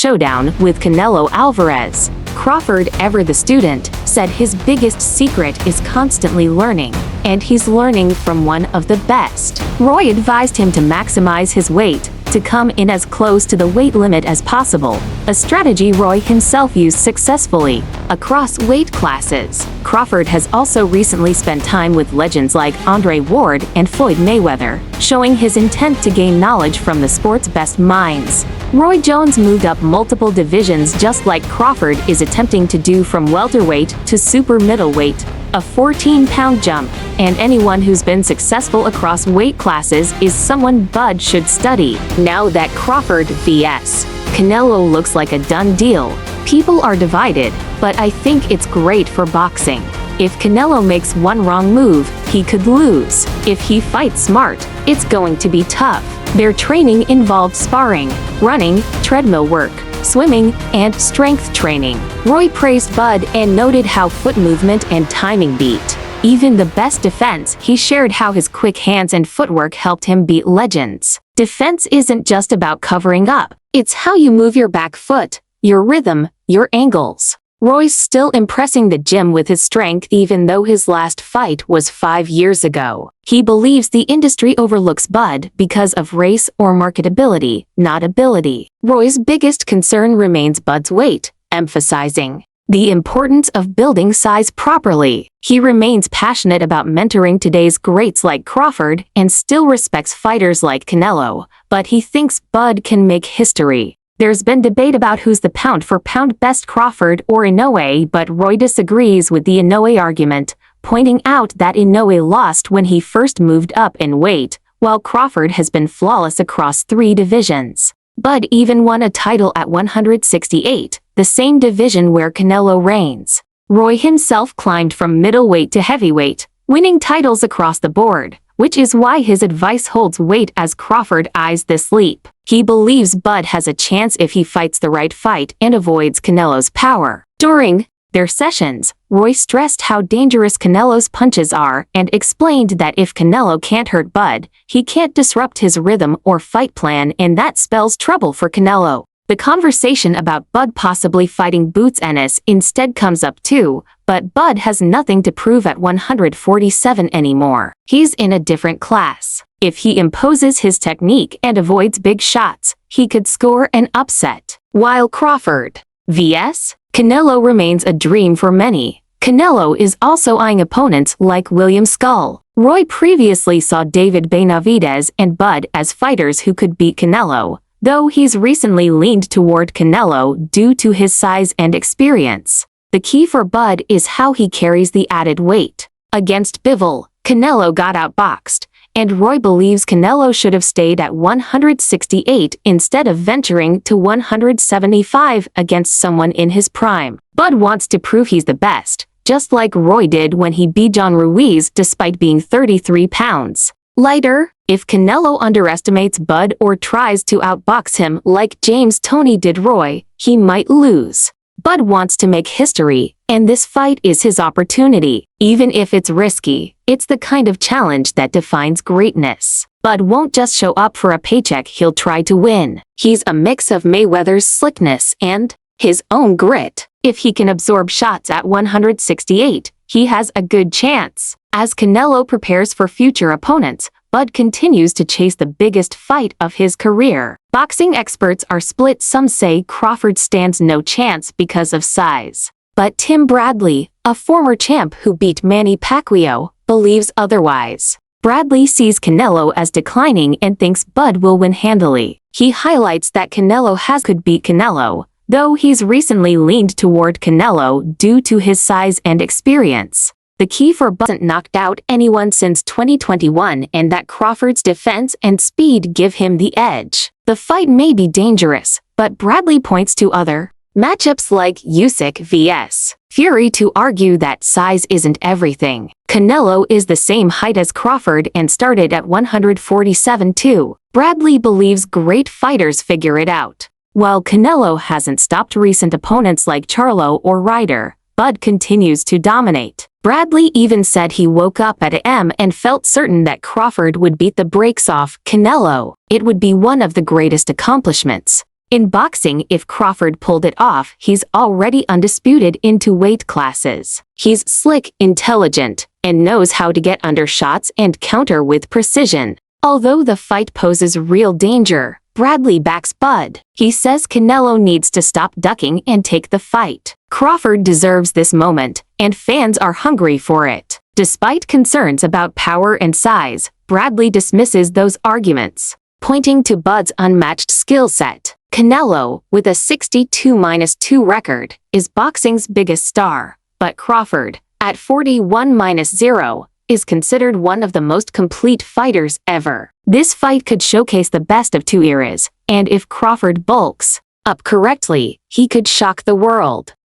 showdown with Canelo Alvarez. Crawford, ever the student, said his biggest secret is constantly learning, and he's learning from one of the best. Roy advised him to maximize his weight, to come in as close to the weight limit as possible, a strategy Roy himself used successfully across weight classes. Crawford has also recently spent time with legends like Andre Ward and Floyd Mayweather, showing his intent to gain knowledge from the sport's best minds. Roy Jones moved up multiple divisions just like Crawford is attempting to do, from welterweight to super middleweight, a 14-pound jump, and anyone who's been successful across weight classes is someone Bud should study. Now that Crawford vs. Canelo looks like a done deal, people are divided, but I think it's great for boxing. If Canelo makes one wrong move, he could lose. If he fights smart, it's going to be tough. Their training involved sparring, running, treadmill work, swimming, and strength training. Roy praised Bud and noted how foot movement and timing beat even the best defense. He shared how his quick hands and footwork helped him beat legends. Defense isn't just about covering up, it's how you move your back foot, your rhythm, your angles. Roy's still impressing the gym with his strength even though his last fight was 5 years ago. He believes the industry overlooks Bud because of race or marketability, not ability. Roy's biggest concern remains Bud's weight, emphasizing the importance of building size properly. He remains passionate about mentoring today's greats like Crawford and still respects fighters like Canelo, but he thinks Bud can make history. There's been debate about who's the pound-for-pound best, Crawford or Inoue, but Roy disagrees with the Inoue argument, pointing out that Inoue lost when he first moved up in weight, while Crawford has been flawless across 3 divisions. Bud even won a title at 168, the same division where Canelo reigns. Roy himself climbed from middleweight to heavyweight, winning titles across the board, which is why his advice holds weight as Crawford eyes this leap. He believes Bud has a chance if he fights the right fight and avoids Canelo's power. During their sessions, Roy stressed how dangerous Canelo's punches are and explained that if Canelo can't hurt Bud, he can't disrupt his rhythm or fight plan, and that spells trouble for Canelo. The conversation about Bud possibly fighting Boots Ennis instead comes up too, but Bud has nothing to prove at 147 anymore. He's in a different class. If he imposes his technique and avoids big shots, he could score an upset. While Crawford vs. Canelo remains a dream for many, Canelo is also eyeing opponents like William Skull. Roy previously saw David Benavidez and Bud as fighters who could beat Canelo, though he's recently leaned toward Canelo due to his size and experience. The key for Bud is how he carries the added weight. Against Bivol, Canelo got outboxed, and Roy believes Canelo should have stayed at 168 instead of venturing to 175 against someone in his prime. Bud wants to prove he's the best, just like Roy did when he beat John Ruiz despite being 33 pounds lighter. If Canelo underestimates Bud or tries to outbox him like James Toney did Roy, he might lose. Bud wants to make history, and this fight is his opportunity. Even if it's risky, it's the kind of challenge that defines greatness. Bud won't just show up for a paycheck, he'll try to win. He's a mix of Mayweather's slickness and his own grit. If he can absorb shots at 168, he has a good chance. As Canelo prepares for future opponents, Bud continues to chase the biggest fight of his career. Boxing experts are split. Some say Crawford stands no chance because of size, but Tim Bradley, a former champ who beat Manny Pacquiao, believes otherwise. Bradley sees Canelo as declining and thinks Bud will win handily. He highlights that Canelo could beat Canelo, though he's recently leaned toward Canelo due to his size and experience. The key for Bud hasn't knocked out anyone since 2021, and that Crawford's defense and speed give him the edge. The fight may be dangerous, but Bradley points to other matchups like Usyk vs. Fury to argue that size isn't everything. Canelo is the same height as Crawford and started at 147 too. Bradley believes great fighters figure it out. While Canelo hasn't stopped recent opponents like Charlo or Ryder, Bud continues to dominate. Bradley even said he woke up at AM and felt certain that Crawford would beat the brakes off Canelo. It would be one of the greatest accomplishments. In boxing, if Crawford pulled it off, he's already undisputed in 2 weight classes. He's slick, intelligent, and knows how to get under shots and counter with precision. Although the fight poses real danger, Bradley backs Bud. He says Canelo needs to stop ducking and take the fight. Crawford deserves this moment, and fans are hungry for it. Despite concerns about power and size, Bradley dismisses those arguments, pointing to Bud's unmatched skill set. Canelo, with a 62-2 record, is boxing's biggest star, but Crawford, at 41-0, is considered one of the most complete fighters ever. This fight could showcase the best of 2 eras, and if Crawford bulks up correctly, he could shock the world.